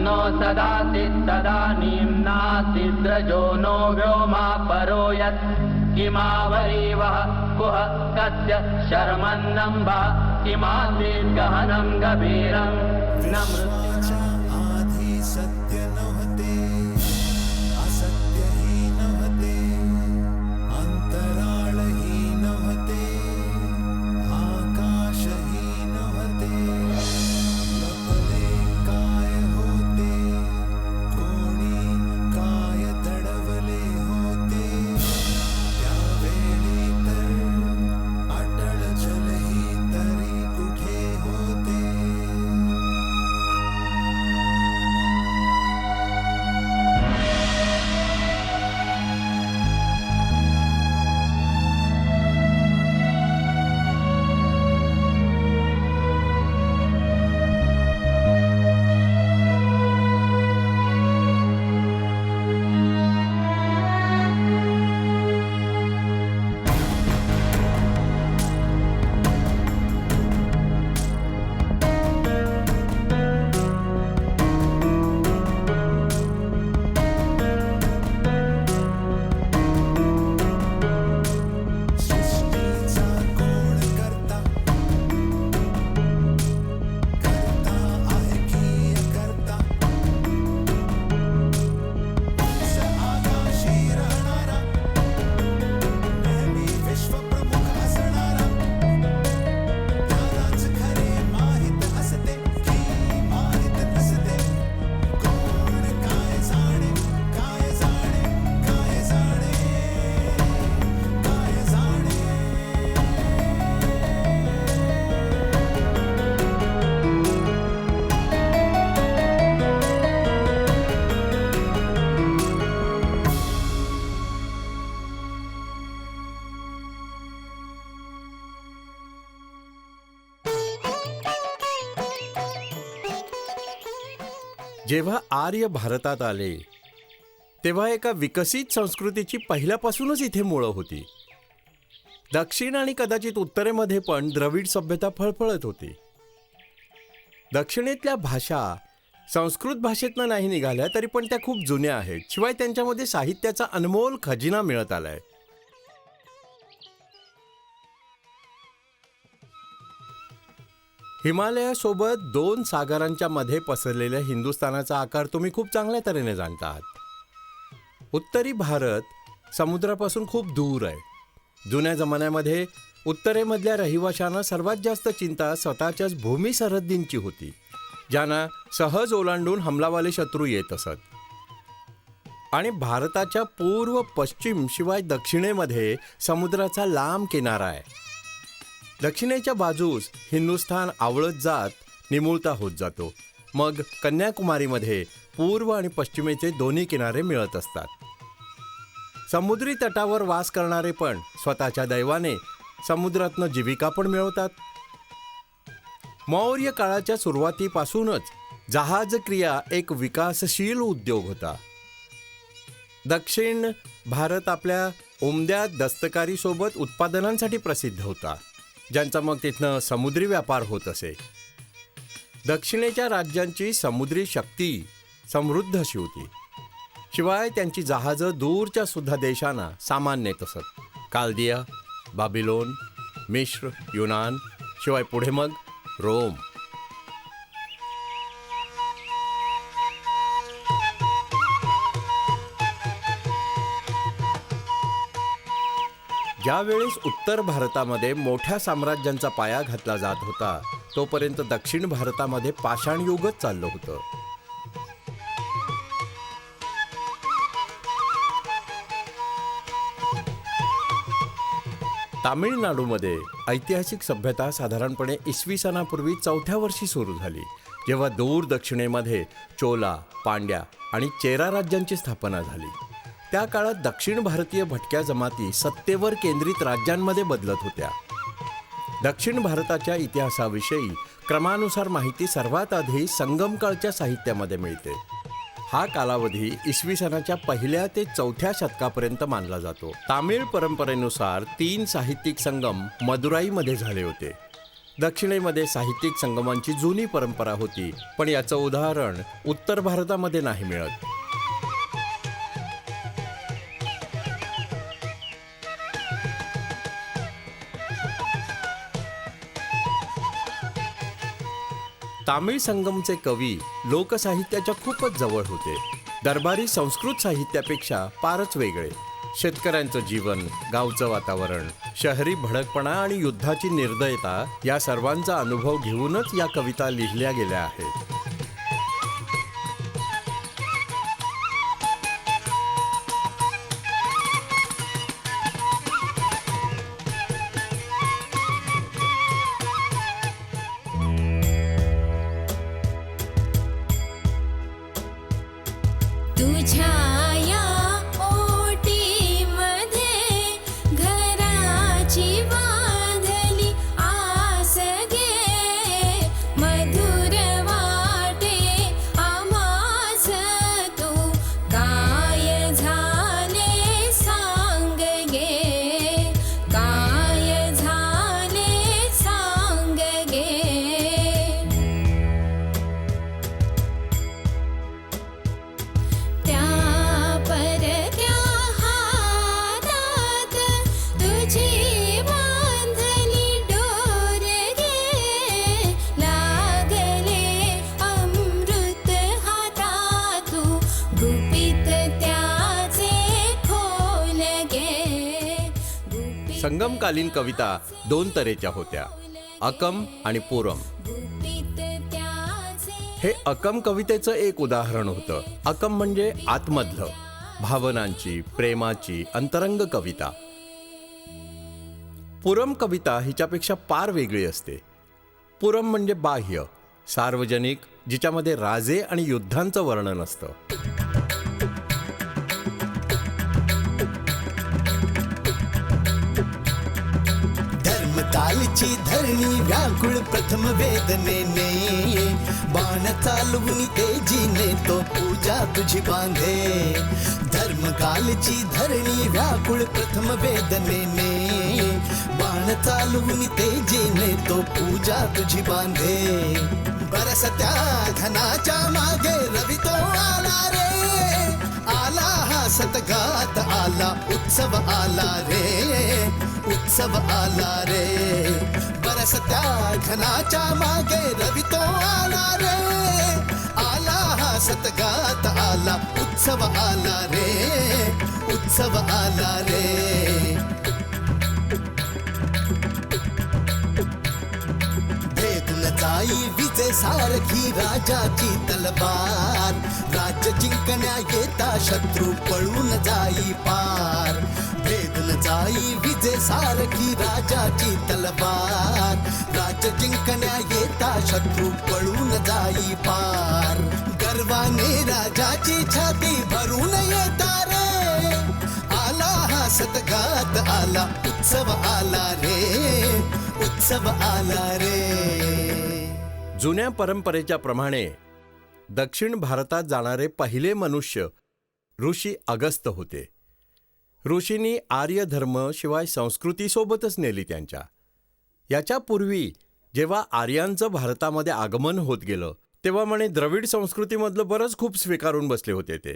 No सदासीत् तदानीं नासीद्रजो no Vyoma परो यत् किमावरीवः कुह कस्य शर्मन्नम्भः किमासीत् गहनं गभीरं न मृत्युः आधी सत्य नव्हते असत्यही नव्हते अंतराळही नव्हते आकाशही नव्हते लपले काय होते कोणी काय दडवले होते त्यावेळी तर अटळ जलही तरी कुठे होते. सृष्टीचा कोण करता करता आहे की करता उंच आकाशी राहणारा नेहमी विश्वप्रमुख असणारा त्यालाच खरे माहित असते की माहित नसते कोण काय जाणे काय जाणे काय जाणे काय जाणे. जेव्हा आर्य भारतात आले तेव्हा एका विकसित संस्कृतीची पहिल्यापासूनच इथे मुळं होती. दक्षिण आणि कदाचित उत्तरेमध्ये पण द्रविड सभ्यता फळफळत होती. दक्षिणेतल्या भाषा संस्कृत भाषेतनं नाही निघाल्या तरी पण त्या खूप जुन्या आहेत. शिवाय त्यांच्यामध्ये साहित्याचा अनमोल खजिना मिळत आलाय. हिमालयासोबत 2 सागरांच्या मध्ये पसरलेल्या हिंदुस्थानाचा आकार तुम्ही खूप चांगल्या तऱ्हेने जाणता आहात. उत्तरी भारत समुद्रापासून खूप दूर आहे. जुन्या जमान्यामध्ये उत्तरेमधल्या रहिवाशांना सर्वात जास्त चिंता स्वतःच्याच भूमी सरहद्दींची होती, ज्यांना सहज ओलांडून हमलावाले शत्रू येत असत. आणि भारताच्या पूर्व पश्चिम शिवाय दक्षिणेमध्ये समुद्राचा लांब किनारा आहे. दक्षिणेच्या बाजूस हिंदुस्थान आवळत जात निमुळता होत जातो. मग कन्याकुमारीमध्ये पूर्व आणि पश्चिमेचे दोन्ही किनारे मिळत असतात. समुद्री तटावर वास करणारे पण स्वतःच्या दैवाने समुद्रातनं जीविका पण मिळवतात. मौर्य काळाच्या सुरुवातीपासूनच जहाज क्रिया एक विकासशील उद्योग होता. दक्षिण भारत आपल्या उमद्या दस्तकारीसोबत उत्पादनांसाठी प्रसिद्ध होता, ज्यांचा मग तिथनं समुद्री व्यापार होत असे. दक्षिणेच्या राज्यांची समुद्री शक्ती समृद्ध अशी होती. शिवाय त्यांची जहाजं दूरच्या सुद्धा देशांना सामान नेत असत. कालदिया, बाबिलोन, मिश्र, युनान, शिवाय पुढे मग रोम. ज्यावेळेस उत्तर भारतामध्ये मोठ्या साम्राज्यांचा पाया घातला जात होता, तोपर्यंत दक्षिण भारतामध्ये पाषाणयुगच चाललं होतं. तामिळनाडूमध्ये ऐतिहासिक सभ्यता साधारणपणे इसवी सनापूर्वी 4थ्या वर्षी सुरू झाली, जेव्हा दूर दक्षिणेमध्ये चोला, पांड्या आणि चेरा राज्यांची स्थापना झाली. त्या काळात दक्षिण भारतीय भटक्या जमाती सत्तेवर केंद्रित राज्यांमध्ये बदलत होत्या. दक्षिण भारताच्या इतिहासाविषयी क्रमानुसार माहिती सर्वात आधी संगमकाळच्या साहित्यामध्ये मिळते. हा कालावधी इसवी सनाच्या 1ल्या ते 4थ्या शतकापर्यंत मानला जातो. तामिळ परंपरेनुसार 3 साहित्यिक संगम मदुराईमध्ये झाले होते. दक्षिणेमध्ये साहित्यिक संगमांची जुनी परंपरा होती, पण याचं उदाहरण उत्तर भारतामध्ये नाही मिळत. तामिळ संगमचे कवी लोकसाहित्याच्या खूपच जवळ होते. दरबारी संस्कृत साहित्यापेक्षा फारच वेगळे. शेतकऱ्यांचं जीवन, गावचं वातावरण, शहरी भडकपणा आणि युद्धाची निर्दयता या सर्वांचा अनुभव घेऊनच या कविता लिहिल्या गेल्या आहेत. तुझ्या या ओटीमध्ये घराची बांधली आस गे, मधुर वाटे आम्हास तू काय झाले सांग गे, काय झाले सांग गे. त्या परक्या हातात तुझी बांधली डोर गे, लागले अमृत हातातू गुपित त्याचे खोल गे, गुपित संगमकालीन कविता दोन तऱ्हेच्या होत्या, अकम आणि पुरम. गुपित त्याचे हे अकम कवितेचं एक उदाहरण होतं. अकम म्हणजे आतमधलं, भावनांची, प्रेमाची अंतरंग कविता. पुरम कविता हिच्यापेक्षा फार वेगळी असते. पुरम म्हणजे बाह्य, सार्वजनिक, जिच्यामध्ये राजे आणि युद्धांचं वर्णन असतं. धर्मकालची धरणी व्याकुळ प्रथम वेदनेने, बाण चालवून तेजीने तो पूजा तुझी बांधे. धर्मकालची धरणी व्याकुळ प्रथम वेदनेने, बाण चालवून तेजीने तो पूजा तुझी बांधे. बरसत्या घनाच्या मागे रवी तो आला रे, आला हा सतगात आला, उत्सव आला रे, उत्सव आला रे. बरसत्या घनाच्या मागे रवी तो आला रे, आला हा सतगात आला, उत्सव आला रे, उत्सव आला रे. भेदून जाई विजे सारखी राजाची तलवार, राज्य जिंकण्या येता शत्रू पळून जाई पार. भेदून जाई विजे सारखी राजाची तलवार, राज्य जिंकण्या येता शत्रू पळून जाई पार. गर्वाने राजाची छाती भरून येता रे, आला हा सतगात आला, उत्सव आला रे, उत्सव आला रे. जुन्या परंपरेच्या प्रमाणे दक्षिण भारतात जाणारे पहिले मनुष्य ऋषी अगस्त्य होते. ऋषींनी आर्य धर्म शिवाय संस्कृतीसोबतच नेली त्यांच्या. याच्यापूर्वी जेव्हा आर्यांचं भारतामध्ये आगमन होत गेलं, तेव्हा म्हणे द्रविड संस्कृतीमधलं बरंच खूप स्वीकारून बसले होते ते.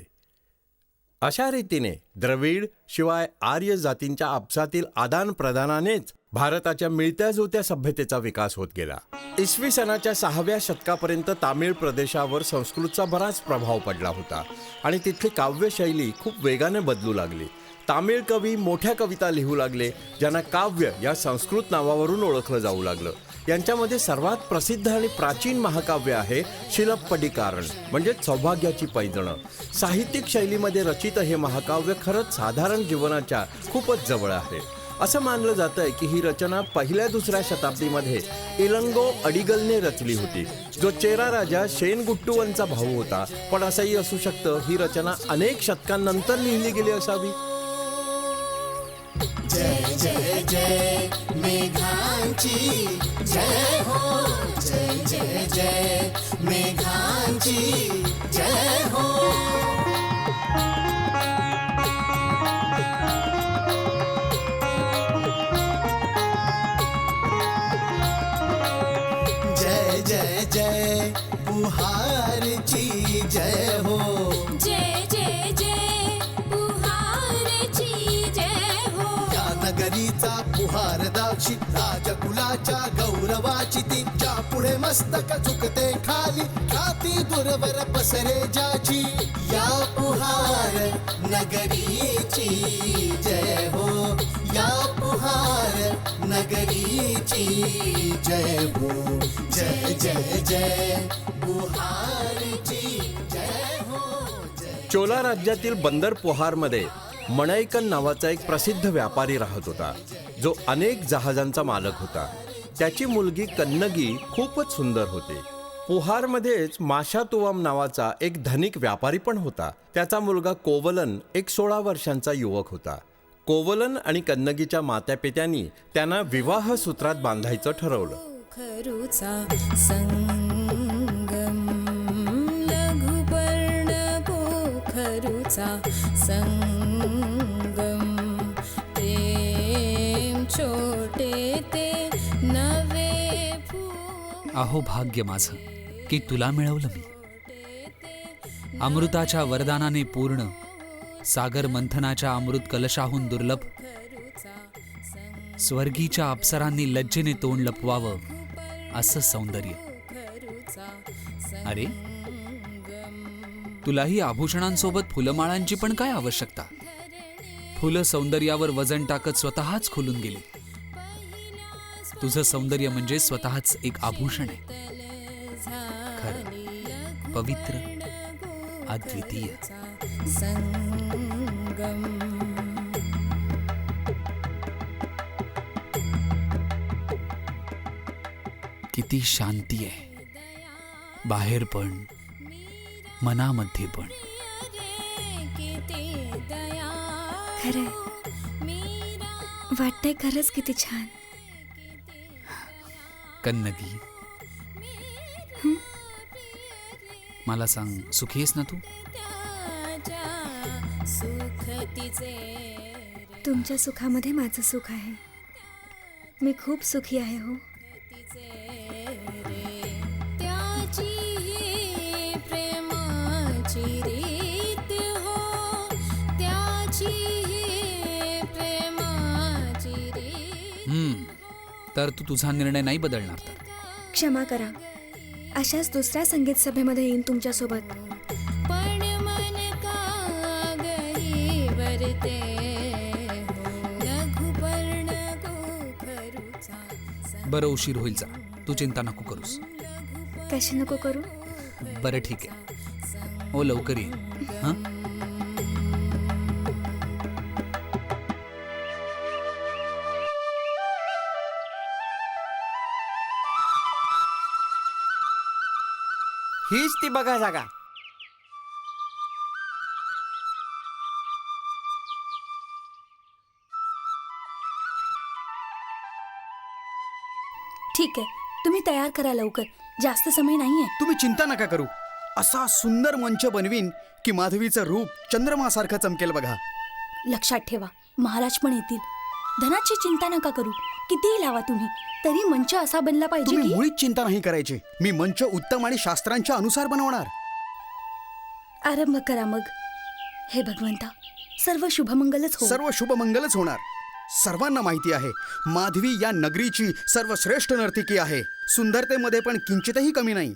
अशा रीतीने द्रविड शिवाय आर्य जातींच्या आपसातील आदान प्रदानानेच भारताच्या मिळत्या जुळत्या सभ्यतेचा विकास होत गेला. इसवी सनाच्या 6व्या शतकापर्यंत तामिळ प्रदेशावर संस्कृतचा बराच प्रभाव पडला होता आणि तिथली काव्यशैली खूप वेगाने बदलू लागली. तामिळ कवी मोठ्या कविता लिहू लागले, ज्यांना काव्य या संस्कृत नावावरून ओळखलं जाऊ लागलं. यांच्यामध्ये सर्वात प्रसिद्ध आणि प्राचीन महाकाव्य आहे शिलप्पडिकारण, म्हणजे सौभाग्याची पैजणं. साहित्यिक शैलीमध्ये रचित हे महाकाव्य खरंच साधारण जीवनाच्या खूपच जवळ आहे. असं मानलं जातंय की ही रचना पहिल्या दुसऱ्या शताब्दीमध्ये इलंगो अडिगलने रचली होती, जो चेरा राजा शेनगुट्टुवनचा भाऊ होता. पण असंही असू शकतं ही रचना अनेक शतकांनंतर लिहिली गेली असावी. जय जय जय मेघांची जय हो, जय जय जय मेघांची जय हो. जय जय जय पुहारची जय हो. जय जय जय पुहारची जय हो. या नगरीचा पुहार दावशी राजकुलाच्या गौरवाची ती ज्या पुढे मस्तक झुकते खाली ख्याती दूरवर पसरे ज्याची. या पुहार नगरीची जय हो. या पुहार नगरीची जय हो. जय जय जय पुहारची जय हो. जय. चोला राज्यातील बंदर पुहारमध्ये मणाईकन नावाचा एक प्रसिद्ध व्यापारी राहत होता जो अनेक जहाजांचा मालक होता. त्याची मुलगी कन्नगी खूपच सुंदर होती. पुहारमध्येच माशातुवम नावाचा एक धनिक व्यापारी पण होता. त्याचा मुलगा कोवलन एक 16 वर्षांचा युवक होता. कोवलन आणि कन्नगीच्या मातापित्यांनी त्यांना विवाह सूत्रात बांधायचं ठरवलं. पोखरूचा संगम लघुपर्ण पोखरूचा संगम प्रेम छोटे ते नवे फूल. अहो भाग्य माझं की तुला मिळवलं मी. अमृताच्या वरदानाने पूर्ण, सागर मंथनाच्या अमृत कलशाहून दुर्लभ, स्वर्गीच्या अप्सरांनी लज्जेने तोंड लपवावं असं सौंदर्य. अरे तुलाही आभूषणांसोबत फुलमाळांची पण काय आवश्यकता. फुलं सौंदर्यावर वजन टाकत स्वतःच खुलून गेली. तुझं सौंदर्य म्हणजे स्वतःच एक आभूषण आहे. खरं, पवित्र, अद्वितीय. संगम किती शांती आहे बाहेर पण मनामध्ये पण. खरंय, वाटतंय खरंच किती छान. कन्नगी, मला सांग, सुखी आहेस ना तू. तुमच्या सुखामध्ये माझं सुख आहे. मी खूप सुखी आहे हो. त्याची प्रेमाची रीत हो. त्याची प्रेमाची रीत. तर तू तुझा निर्णय नाही बदलणार तर. क्षमा करा, अशाच दुसऱ्या संगीत सभेमध्ये येईन तुमच्यासोबत. पण मन कागरी वरते हो. लघुपर्ण गोखरूचा. बरं, उशीर होईल जा. तू चिंता नको करूस. कशी नको करू. बरं ठीक आहे. ओ लवकर ये. हां, हीच ती बघा जागा. ठीक आहे, तुम्ही तयार करा लवकर. जास्त समय नाहीये. तुम्ही चिंता नका करू. असा सुंदर मंच बनवीन की माधवीचं रूप चंद्रमासारखं चमकेल बघा. लक्षात ठेवा, महाराज पण येतील. धनाची चिंता नका करू. कितीही लावा तुम्ही, तरी मंच असा बनला पाहिजे तुम्ही की. मुळीच चिंता नाही करायची. मी मंच उत्तम आणि शास्त्रांच्या अनुसार बनवणार. आरंभ करा मग. हे भगवंता, सर्व शुभमंगलच हो. सर्व शुभमंगलच होणार. सर्वांना माहिती आहे माधवी या नगरीची सर्वश्रेष्ठ नर्तकी आहे. सुंदरतेमध्ये पण किंचितही कमी नाही.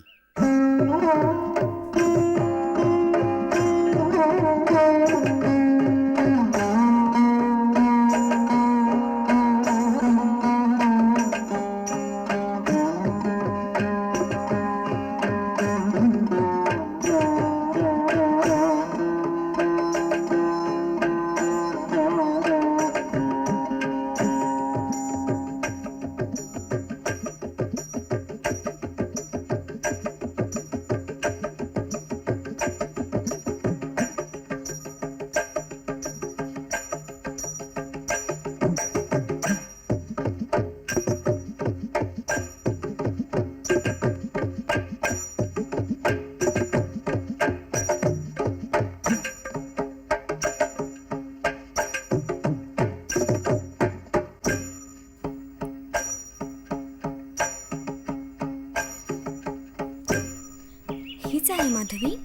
आहे माधवी?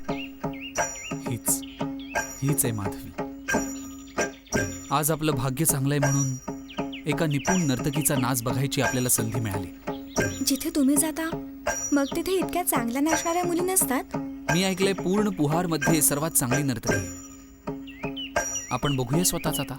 हीच आहे माधवी. आज आपलं भाग्य चांगलं आहे म्हणून एका निपुण नर्तकीचा नाच बघायची आपल्याला संधी मिळाली. जिथे तुम्ही जाता मग तिथे इतक्या चांगल्या नाचणाऱ्या मुली नसतात. मी ऐकलंय पूर्ण पुहार मध्ये सर्वात चांगली नर्तकी आहे. आपण बघूया स्वतःच आता.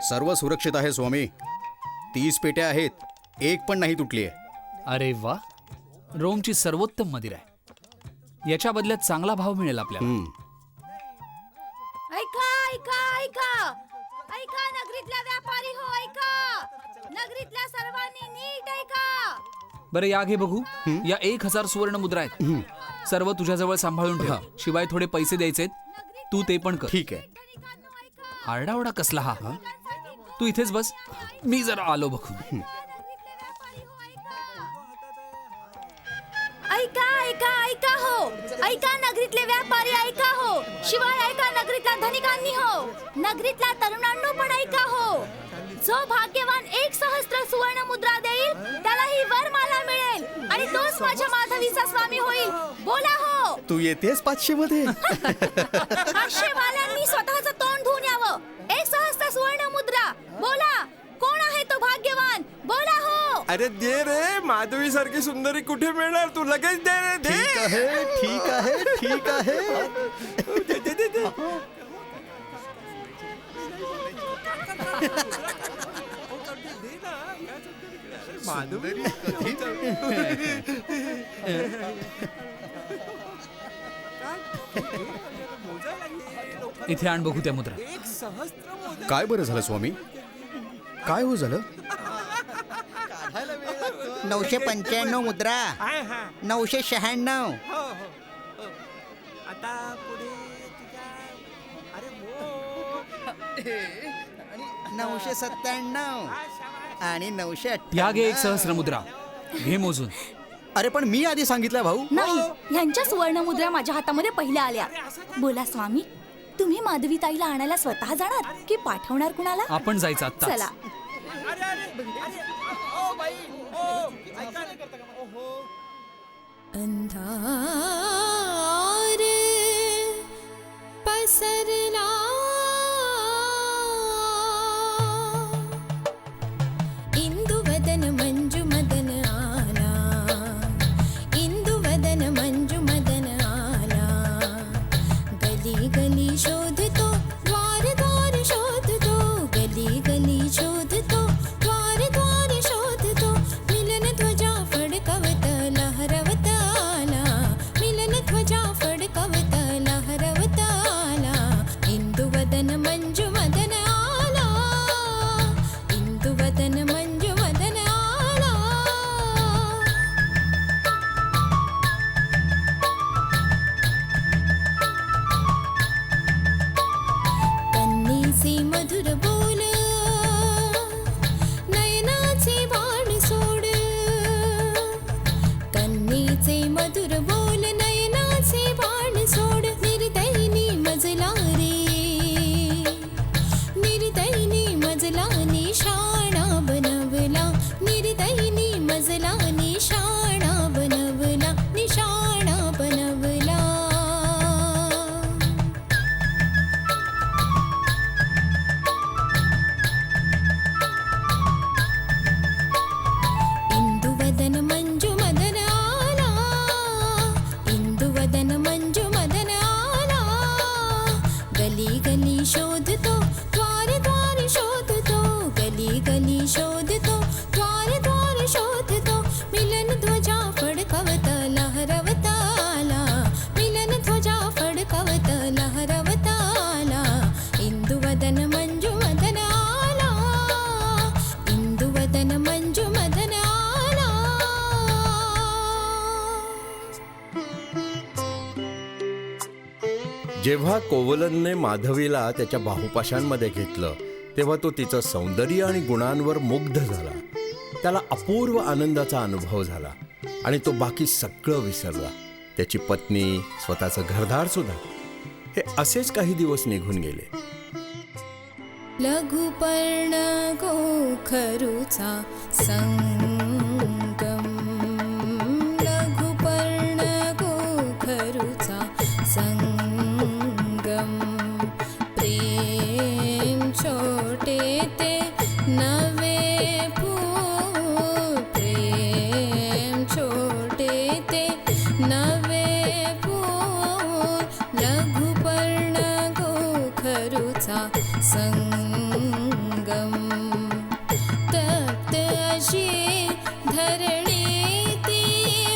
सर्व सुरक्षित आहे स्वामी. 30 पेट्या आहेत, एक पण नाही तुटली आहे. अरे वा, रोमची सर्वोत्तम मदिरा आहे. याच्या बदल्यात चांगला भाव मिळेल आपल्याला. ऐका ऐका ऐका ऐका नगरीतल्या व्यापारी हो, ऐका नगरीतल्या सर्वांनी नीट ऐका. बरं या घे बघू. या 1000 सुवर्ण मुद्रा आहेत. सर्व तुझ्याजवळ सांभाळून ठेव. शिवाय थोडे पैसे द्यायचेत, तू ते पण कर. ठीक आहे. आरडाओरडा कसला हा? तू इथेच बस, मी जरा आलो बघून. ऐका ऐका ऐका हो, ऐका नगरीतले व्यापारी ऐका हो, शिवाय ऐका नगरीतल्या धनिकांनी हो, नगरीतल्या तरुणांनो पण ऐका हो. जो भाग्यवान 1,000 सुवर्ण मुद्रा देईल त्याला ही वरमाला मिळेल आणि तोच माझ्या माधवीचा स्वामी होईल. बोला हो. तू येतेस 500 मध्ये? 500 वाल्यांनी स्वतःचं तोंड धुवून यावं. बोला हो. अरे दे रे, माधवी सारखी सुंदरी कुठे मिळणार, तू लगेच दे रे, दे. ठीक आहे ठीक आहे ठीक आहे. दे, दे, दे, दे. इथे आण बघू त्या मुद्रा. काय बरं झालं स्वामी, काय हो झालं? 995 मुद्रा, 996. आता पुढे तुझ्या अरे 997 आणि 998. या घे 1 सहस्र मुद्रा, घे मोजून. अरे पण मी आधी सांगितलं भाऊ. नाही, ह्यांच्या सुवर्णमुद्रा माझ्या हातामध्ये पहिल्या आल्या. बोला स्वामी, तुम्ही माधवी ताईला आणायला स्वतः जाणार की पाठवणार कुणाला? आपण जायचं आत्ताच. चला. अंधार पसरला, इंदुवदन मंजू मदन आला, इंदुवदन मंजू मदन आला. गली गली शोधतो, द्वार द्वार शोधतो, गली गली शोधतो, द्वार द्वार शोधतो. मिलन ध्वजा फडकवत लहरवत आला, मिलन ध्वजा फडकवत लहरवत आला. इंदुवदन मंजू मदन आला, इंदुवदन मंजू मदन आला. कन्नीचे मधुर बोल, नयनाचे बाण सोड. कन्नीचे मधुर बोल, नयनाचे बाण सोड. निर्दयनी मजला रे, निर्दयनी मजला निशाणा बनवला, निर्दयनी मजला निशाणा बनवला, निशाणा बनवला. इंदुवदन मंजू मदन आला, इंदुवदन मंजू मदन आला. गली गली शोधतो, द्वार द्वार शोधतो, गली गली शोधतो, द्वार द्वार शोधतो. मिलन ध्वजा फडकवत लहरवत आला, मिलन ध्वजा फडकवत लहरवत आला. इंदुवदन मंजू मदन आला, इंदुवदन मंजू मदन आला. जेव्हा कोवलनने माधवीला त्याच्या बाहुपाशांमध्ये घेतलं तेव्हा तो तिचं सौंदर्य आणि गुणांवर मुग्ध झाला. त्याला अपूर्व आनंदाचा अनुभव झाला आणि तो बाकी सगळं विसरला, त्याची पत्नी, स्वतःचं घरदार सुद्धा. हे असेच काही दिवस निघून गेले. लघुपर्ण गोखरुचा संगम, लघुपर्ण गोखरुचा संगम. प्रेम छोटे ते नवे फूल, प्रेम छोटे ते नवे फूल. लघुपर्ण गोखरुचा संगम. तप्त अशी धरणी ती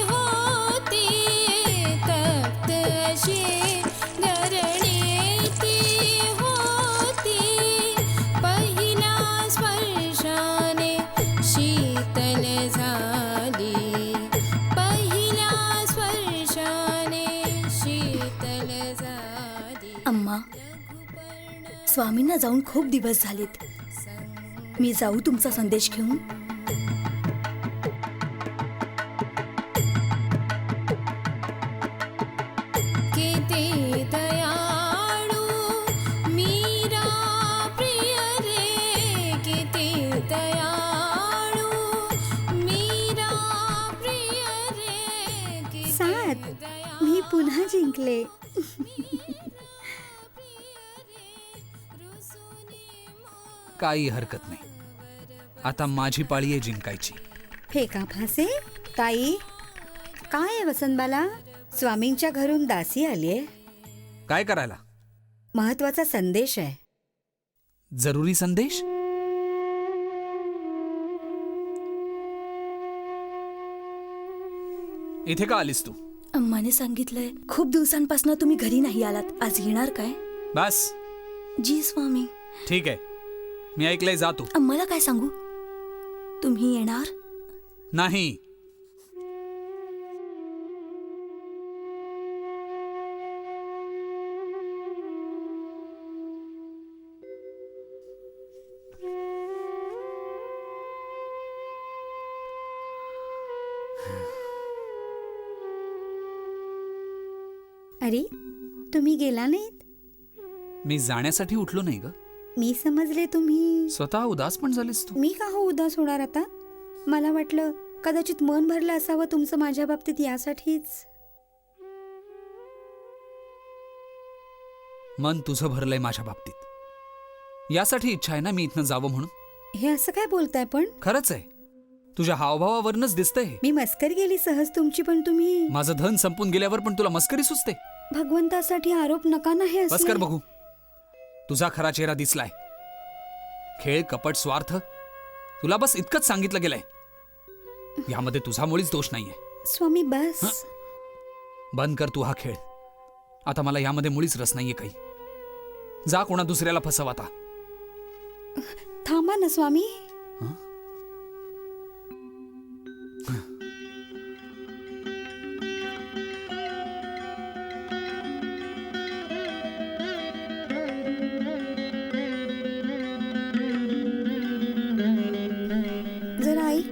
होती, तप्त अशी धरणी ती होती. पहिल्या स्पर्शाने शीतल झाली, पहिल्या स्पर्शाने शीतल झाली. अम्मा, स्वामींना जाऊन खूप दिवस झालेत. मी जाऊ तुमचा संदेश घेऊन? किती दयाळू मीरा प्रिय रे, किती दयाळू मीरा प्रिय रे. किती 7 मी पुन्हा जिंकले. काही हरकत नाही. आता माझी पाळी आहे जिंकायची. फेका फासे. ताई, काय आहे वसंतबाला? स्वामींच्या घरून दासी आलीये. काय करायला? महत्वाचा संदेश आहे. जरुरी संदेश? इथे का आलीस तू? अम्माने सांगितलंय खूप दिवसांपासून तुम्ही घरी नाही आलात. आज येणार काय? बस जी स्वामी. ठीक आहे, मी ऐकलंय, जा तू. अम्माला काय सांगू? तुम्ही येणार? नाही. अरे, तुम्ही गेला नाहीत? मी जाण्यासाठी उठलो नाही ग. मी समजले तुम्ही. स्वतः उदास पण झालीस तू. मी का हो उदास होणार आता? मला वाटलं कदाचित मन भरलं असावं तुमचं माझ्या बाबतीत, यासाठीच. मन तुझं भरलंय माझ्या बाबतीत, यासाठी इच्छा आहे ना मी इथनं जावं म्हणून. हे असं काय बोलताय पण? खरंच आहे, तुझ्या हावभावावरूनच दिसतंय. मी मस्करी गेली सहज तुमची, पण तुम्ही माझं धन संपून गेल्यावर पण तुला मस्करी सुचते. भगवंतासाठी आरोप नका ना हे बस असले. कर बघू, तुझा खरा चेहरा दिसलाय. खेळ, कपट, स्वार्थ, तुला बस इतकंच सांगितलं गेलंय. यामध्ये तुझा मुळीच दोष नाहीये. स्वामी बस. बंद कर तू हा खेळ. आता मला यामध्ये मुळीच रस नाहीये काही. जा कोणा दुसऱ्याला फसव आता. थांबा ना स्वामी. जरा ऐक.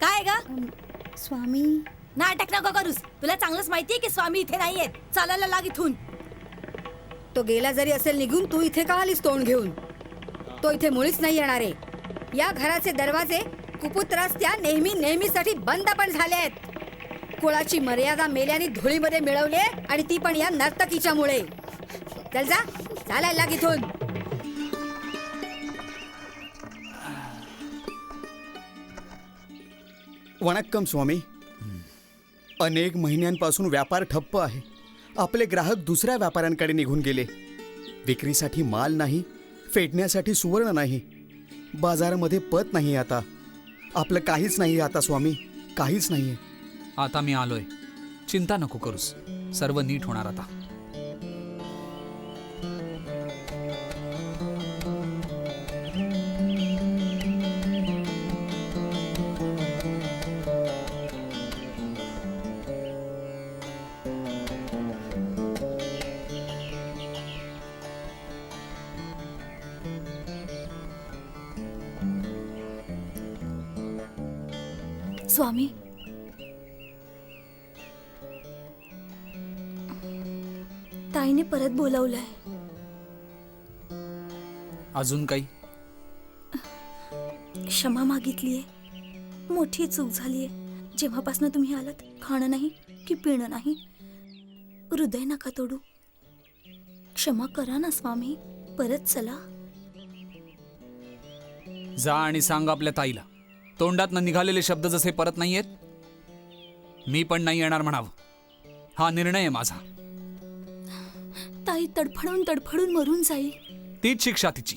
काय ग? स्वामी, नाटक नको करूस. तुला चांगलंच माहितीये की स्वामी इथे नाहीयेत. चालायला लाग इथून. तो गेला जरी असेल निघून, तू इथे का आलीस तोंड घेऊन? तो इथे मुळीच नाही येणार आहे. या घराचे दरवाजे कुपुत्रास त्या नेहमीसाठी बंद पण झाले आहेत. कुळाची मर्यादा मेल्याने धुळीमध्ये मिळवली आणि ती पण या नर्तकीच्यामुळे. चल जा, चालायला लाग इथून. वणक्कम स्वामी. अनेक महिन्यांपासून व्यापार ठप्प आहे. आपले ग्राहक दुसऱ्या व्यापाऱ्यांकडे निघून गेले. विक्रीसाठी माल नाही, फेडण्यासाठी सुवर्ण नाही, बाजारामध्ये पत नाही. आता आपलं काहीच नाही आता स्वामी, काहीच नाहीये. आता मी आलोय, चिंता नको करूस. सर्व नीट होणार आता. स्वामी, ताईने परत बोलावलंय. अजून काही? क्षमा मागितलीये. मोठी चूक झालीये. जेव्हापासून तुम्ही आलात, खाणं नाही की पिणं नाही. हृदय नका तोडू. क्षमा करा ना स्वामी. परत चला. जा आणि सांग आपल्या ताईला, तोंडातनं निघालेले शब्द जसे परत नाही येत, मी पण नाही येणार म्हणावं. हा निर्णय आहे माझा. ताई तडफडून तडफडून मरून जाईल. तीच शिक्षा तिची.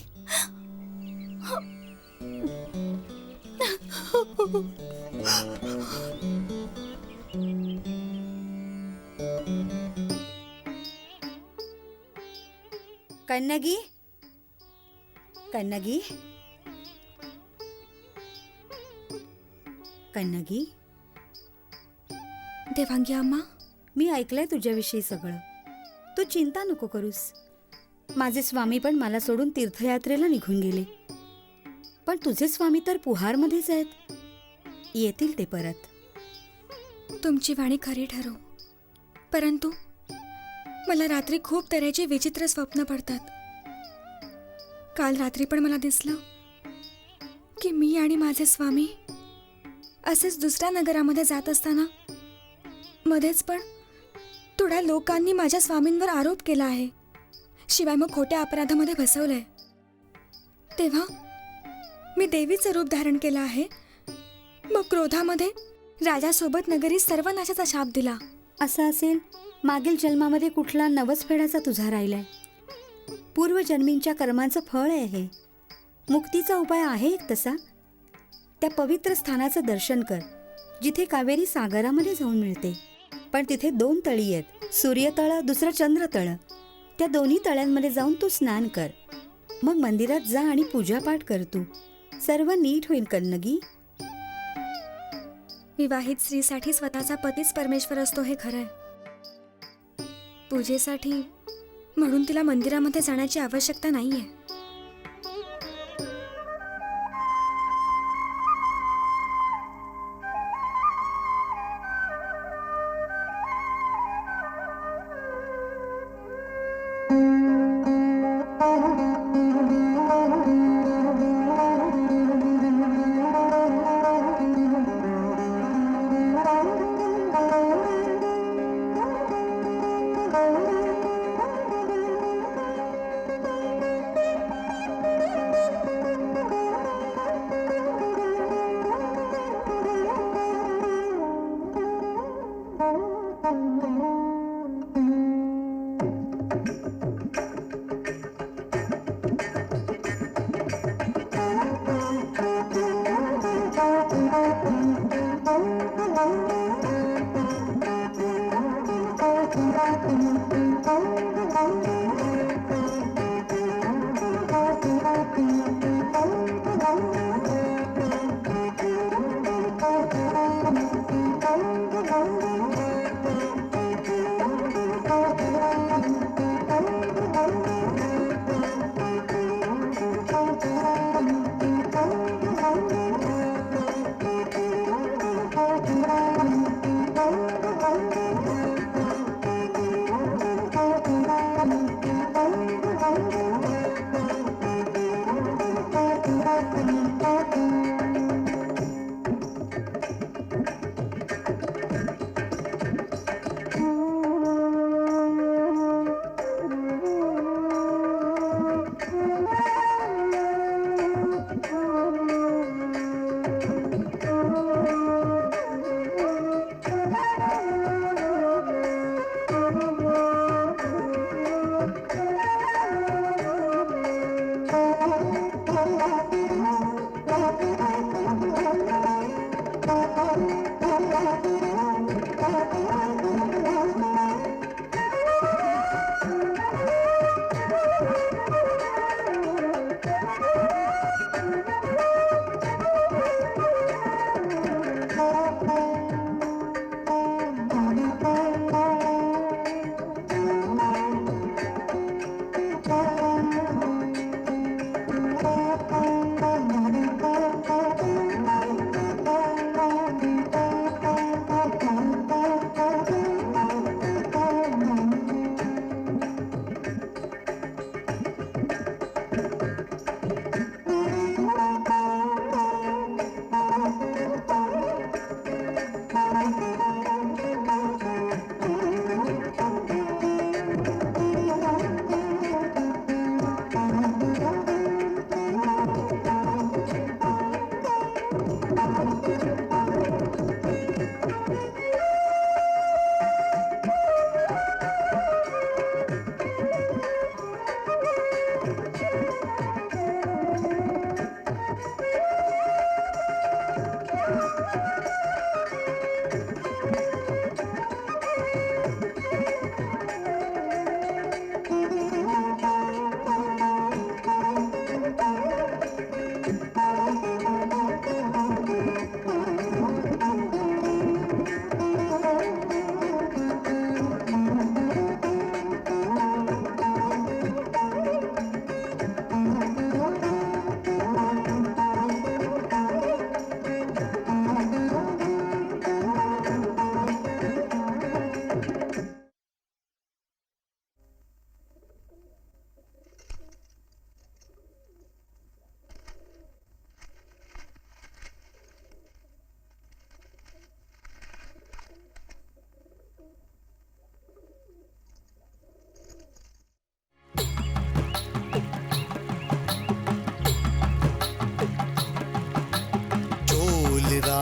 कन्नगी, कन्नगी, कन्नगी. देवांगी अम्मा, मी ऐकलंय तुझ्याविषयी सगळं. तू चिंता नको करूस. माझे स्वामी पण मला सोडून तीर्थयात्रेला निघून गेले. पण तुझे स्वामी तर पुहारमध्येच आहेत. येतील ते परत. तुमची वाणी खरी ठरो, परंतु मला रात्री खूप तऱ्हेची विचित्र स्वप्न पडतात. काल रात्री पण मला दिसलं की मी आणि माझे स्वामी असेच दुसऱ्या नगरामध्ये जात असताना मध्येच पण थोड्या लोकांनी माझ्या स्वामींवर आरोप केला आहे, शिवाय मग खोट्या अपराधामध्ये फसवलंय. तेव्हा मी देवीचं रूप धारण केलं आहे. मग क्रोधामध्ये राजासोबत नगरीत सर्वनाशाचा शाप दिला. असं असेल, मागील जन्मामध्ये कुठला नवस फेडाचा तुझा राहिलाय. पूर्वजन्मींच्या कर्मांचं फळ आहे हे. मुक्तीचा उपाय आहे एक तसा. त्या पवित्र स्थानाचं दर्शन कर, जिथे कावेरी सागरामध्ये जाऊन मिळते. पण तिथे 2 तळी आहेत, सूर्यतळ, दुसरं चंद्रतळ. त्या दोन्ही तळ्यांमध्ये जाऊन तू स्नान कर. मग मंदिरात जा आणि पूजापाठ कर. तू सर्व नीट होईल कन्नगी. विवाहित स्त्रीसाठी स्वतःचा पतीच परमेश्वर असतो हे खरं आहे. पूजेसाठी म्हणून तिला मंदिरामध्ये जाण्याची आवश्यकता नाहीये.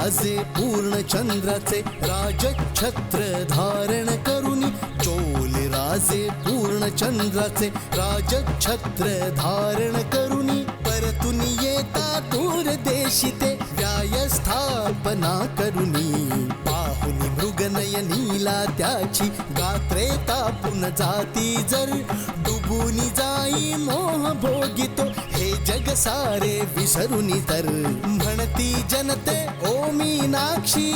राजे पूर्ण चंद्राचे राजछत्र धारण करुनी चोल राजे पूर्ण चंद्राचे राजछत्र धारण करुनी परतून येता दूर देशी ते व्याय स्थापना करुनी पाहुनी मृगनयनीला त्याची गात्रे तापून जाती जर डुबूनी जाई मोह भोगितो हे जग सारे विसरुनी तर म्हणती जनते ओ मीनाक्षी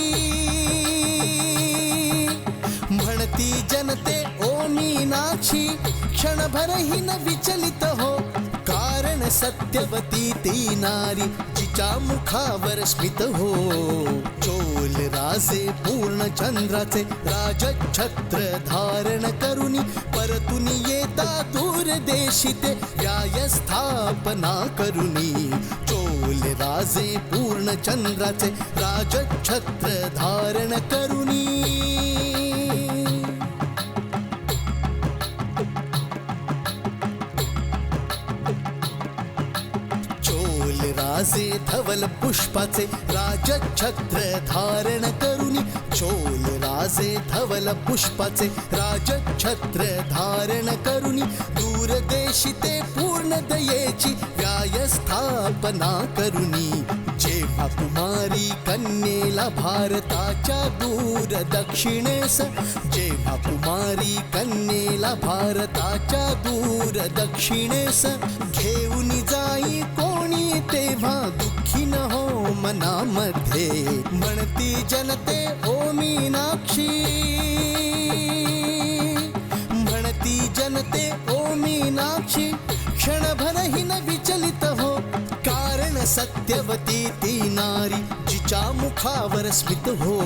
म्हणती जनते ओ मीनाक्षी क्षणभरही न विचलित हो कारण सत्यवती ती नारी जिच्या मुखावर स्मित हो चोल राजे पूर्ण चंद्राचे राजछत्र धारण करुनी परतून येता दूर देशी ते व्याय स्थापना करुनी चोल राजे पूर्ण चंद्राचे राजछत्र धारण करुनी राजे धवल पुष्पाचे राजछत्र धारण करुनी चोल राजे धवल पुष्पाचे राजछत्र धारण करुनी दूरदेशी ते पूर्ण दयेची व्याय स्थापना करुनी जेव्हा कुमारी कन्येला भारताच्या दूर दक्षिणेस जेव्हा कुमारी कन्येला भारताच्या दूर दक्षिणेस घेऊन जाई कोणी तेव्हा दुःखी न हो मनामध्ये म्हणती जनते ओ मीनाक्षी म्हणती जनते ओ मीनाक्षी क्षणभरही न विचलित हो कारण सत्यवती ती नारी जिच्या मुखावर स्मित हो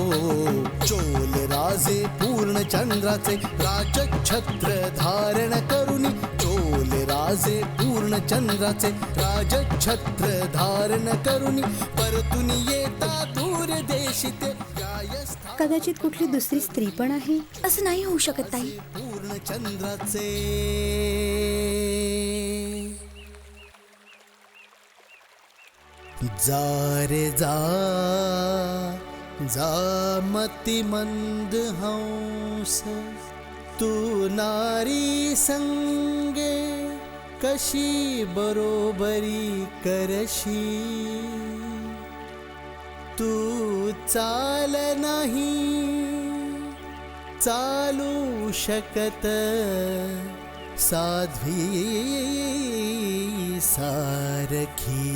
चोल राजे पूर्ण चंद्राचे राजछत्र धारण करुनी चोल राजे पूर्ण चंद्राचे राजछत्र धारण करुनी परतून येता दूर देशी ते कदाचित कुठली दुसरी स्त्री पण आहे असं नाही होऊ शकत ताई पूर्ण चंद्राचे जा रे जा जा मती मंद हंस तू नारी संगे कशी बरोबरी करशी तू चाल नाही चालू शकत साध्वी सारखी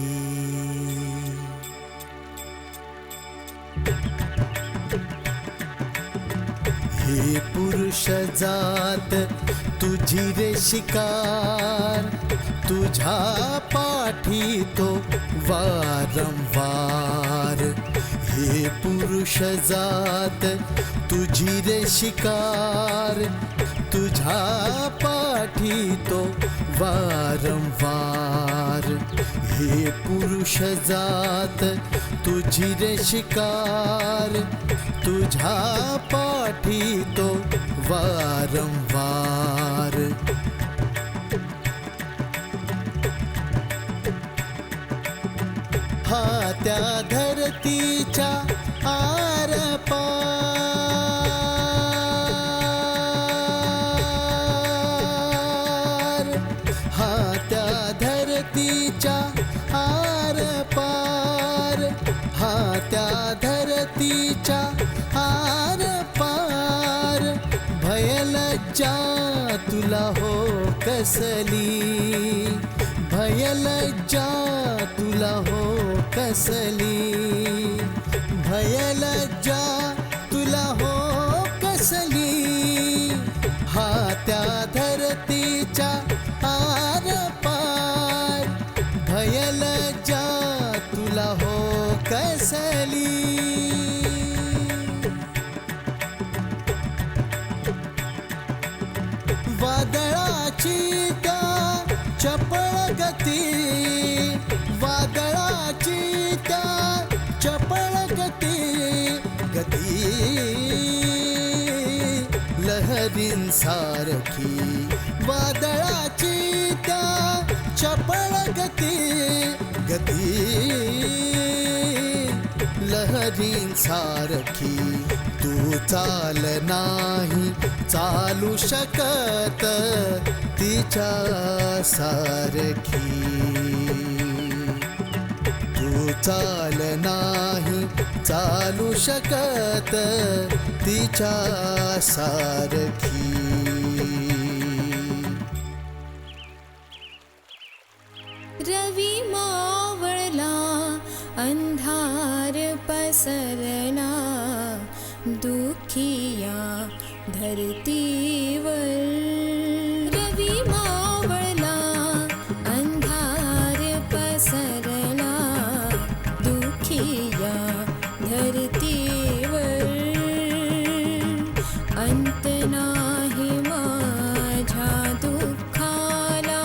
हे पुरुष जात तुझी रे शिकार तुझ्या पाठी तो वारंवार हे पुरुष जात तुझी रे शिकार तुझ्या पाठी तो वारंवार हे पुरुष जात तुझी रे शिकार तुझ्या पाठी तो वारंवार हा त्या धरतीच्या आर पार हा त्या धरतीच्या आर पार हा त्या धरतीच्या आर पार भयलज्जा तुला हो कसली भयलज्जा तुला हो कसली भयलज्जा तुला हो कसली हा त्या धरतीच्या आर पार भयलज्जा तुला हो कसली वादळाची त्या चपळ गती वादळाची त्या चपळ गती लहरींसारखी वादळाची त्या चपळ गती लहरींसारखी तू चाल नाही चालू शकत तिच्या सारखी तू चाल नाही चालू शकत तिच्या सारखी. रवी मावळला अंधार पसरला दुखिया धरतीवर. रवी मावळला अंधार पसरला दुखिया धरतीवर. अंत नाही माझ्या दुःखाला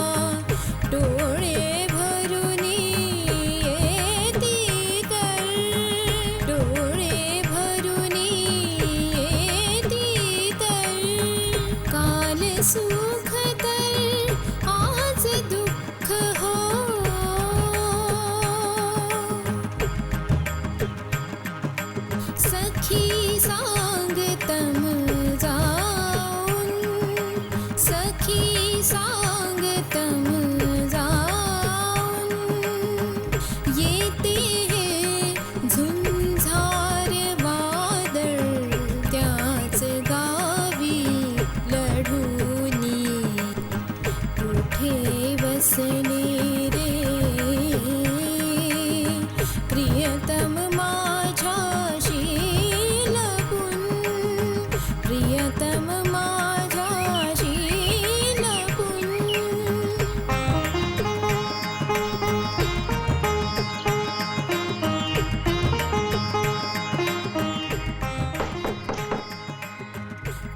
डोळे भरून येती तर. डोळे भरून येती तर. काल सुख तर आज दुःख हो. सखी सांगतम जाऊन. सखी सांगतम जाऊन. येते झुंझार वादळ त्याच गावी लढूनी. कुठे बसले रे प्रियतम माझ्याशी लपून. प्रियतम माझ्याशी लपून.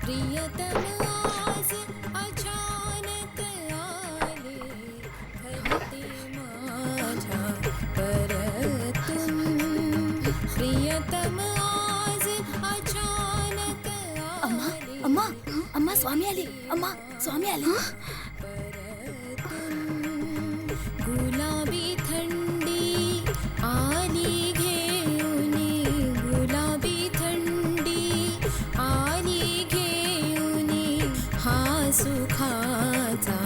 प्रियतम आज अचानक आले घरते माझ्या परतून. प्रियतम आज अचानक अम्मा अम्मा अम्मा स्वामी आले. अम्मा स्वामी आले. गुलाबी थंडी आली घेऊनी. गुलाबी थंडी आली घेऊनी. हा सुखाचा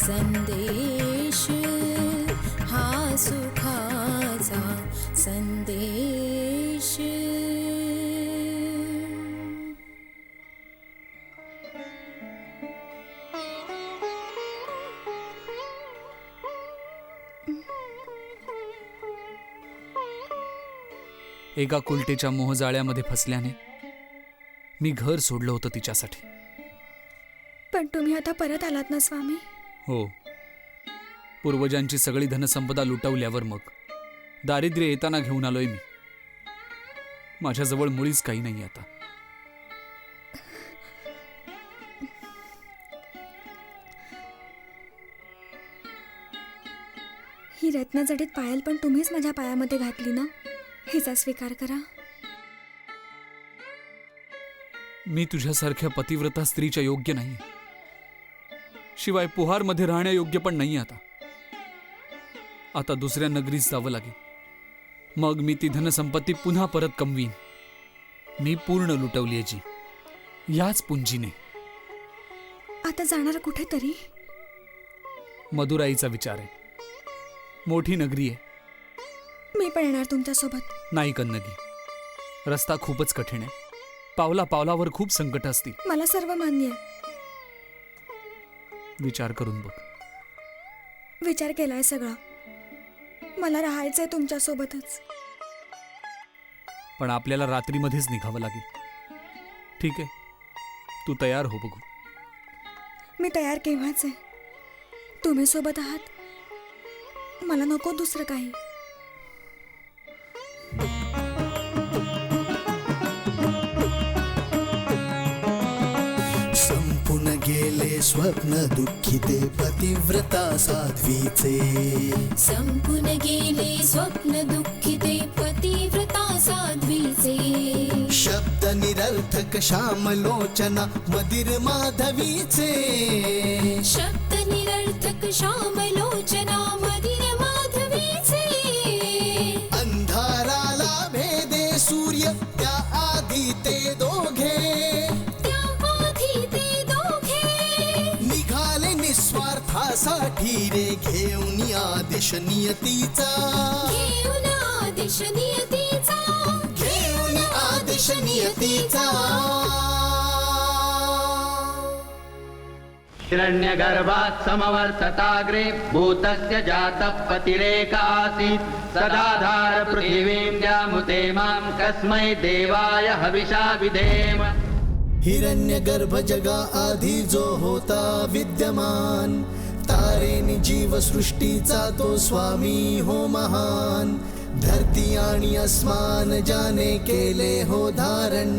संदेश. हा सुखाचा संदेश. एका कुलटेच्या मोहजाळ्यामध्ये फसल्याने मी घर सोडलं होतं तिच्यासाठी. पण तुम्ही आता परत आलात ना स्वामी. हो, पूर्वजांची सगळी धनसंपदा लुटवल्यावर मग दारिद्र्य येताना घेऊन आलोय मी. माझ्याजवळ मुळीच काही नाही आता. ही रत्नजडित पायल पण तुम्हीच माझ्या पायामध्ये घातली ना. हिचा स्वीकार करा. मी तुझ्यासारख्या पतिव्रता स्त्रीच्या योग्य नाही. शिवाय पुहारमध्ये राहण्यायोग्य पण नाही आता. आता दुसऱ्या नगरीत जावं लागेल. मग मी ती धनसंपत्ती पुन्हा परत कमवीन. मी पूर्ण लुटवली जी याच पुंजीने. आता जाणार कुठेतरी. मदुराईचा विचार आहे. मोठी नगरी आहे. मी पण येणार तुमच्यासोबत. नाही कन्नगी, रस्ता खूपच कठीण आहे. पावला पावलावर खूप संकट असतील. मला सर्व मान्य आहे. विचार करून बघ. विचार केलाय सगळा. मला राहायचंय तुमच्यासोबतच. पण आपल्याला रात्रीमध्येच निघावं लागेल. ठीक आहे, तू तयार हो. बघू. मी तयार केव्हाच आहे. तुम्ही सोबत आहात. मला नको दुसरं काही. संपून गेले स्वप्न दुःखिते पतिव्रता साध्वीचे. संपून गेले स्वप्न दुःखिते पतिव्रता साध्वीचे. शब्द निरर्थक श्यामलोचना मदिर माधवीचे. शब्द निरर्थक श्यामलोचना मदिर माधवीचे. अंधाराला भेदे आदेश नियतीचा घेऊन आदेश नियतीचा घेऊन आदेश नियतीचा हिरण्यगर्भात् समवर्तताग्रे भूतस्य जातः पतिरेक आसीत् सदाधार पृथिवीं द्यामुते मां कस्मै देवाय हविषा विधेम. हिरण्यगर्भ जगा आधी जो होता विद्यमान तारेनी जीव सृष्टीचा तो स्वामी हो महान. धरती आणि अस्मान ज्याने केले हो धारण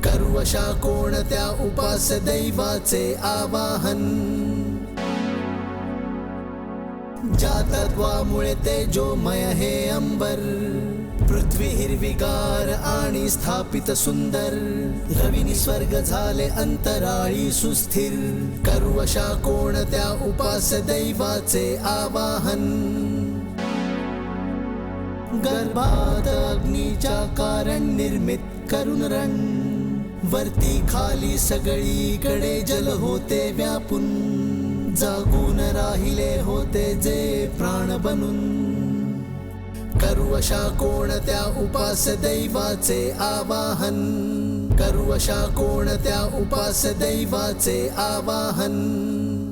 कर्वशा कोणत्या उपास दैवाचे आवाहन. ज्या तत्वामुळे तेजोमय हे अंबर पृथ्वी हिरवीगार आणि स्थापित सुंदर. रविनी स्वर्ग झाले अंतराळी सुस्थिर कर्वशा कोणत्या उपास दैवाचे आवाहन. गर्भात अग्नीच्या कारण निर्मित करून रण वरती खाली सगळीकडे जल होते व्यापून. जागून राहिले होते जे प्राण बनून कर्वशा कोणत्या उपास दैवाचे आवाहन. कर्वशा कोणत्या उपास दैवाचे आवाहन.